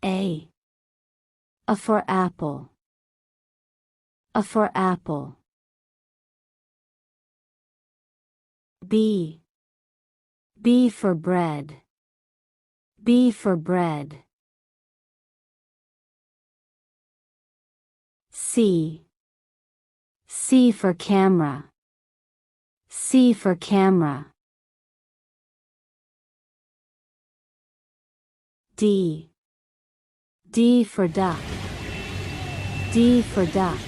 A. A for apple. A for apple. B. B for bread. B for bread. C. C for camera. C for camera. D. D for duck. D for duck.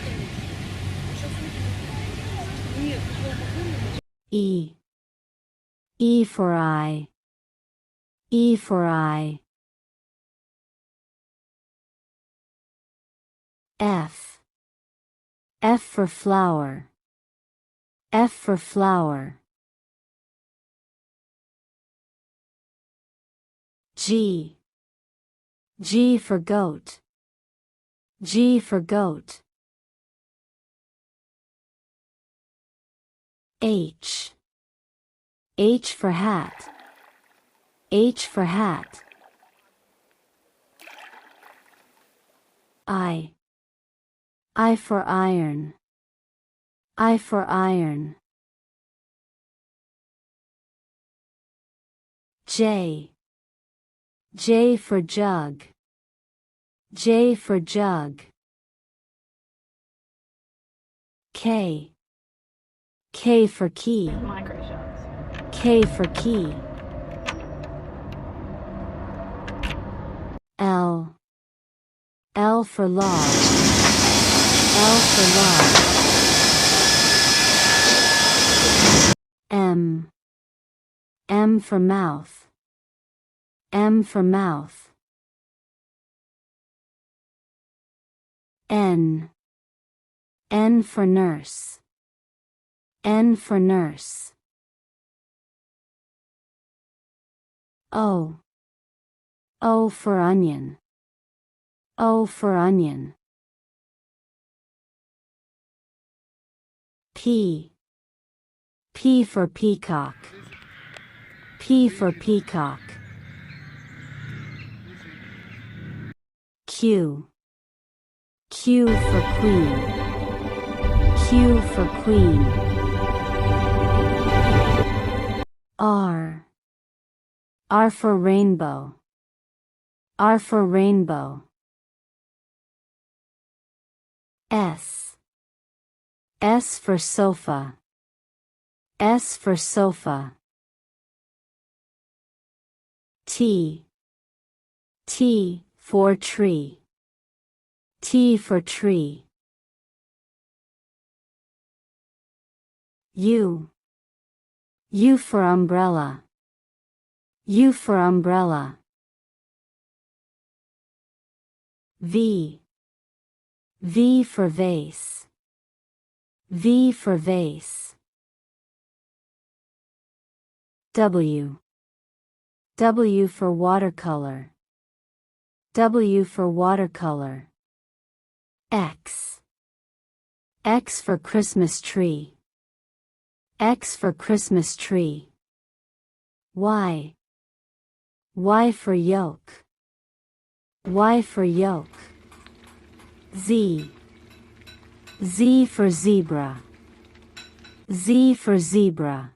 E. E for eye. E for eye. F. F for flower. F for flower. G. G for goat. G for goat. H. H for hat. H for hat. I. I for iron. I for iron. J. J for jug. J for jug. K. K for key. K for key. L. L for log. L for log. M. M for mouth. M for mouth. N. N for nurse. N for nurse. O. O for onion. O for onion. P. P for peacock. P for peacock. Q. Q for queen. Q for queen. R. R for rainbow. R for rainbow. S. S for sofa. S for sofa. T. T for tree. T for tree. U. U for umbrella. U for umbrella. V. V for vase. V for vase. W. W for watercolor. W for watercolor. X. X for Christmas tree. X for Christmas tree. Y. Y for yolk. Y for yolk. Z. Z for zebra. Z for zebra.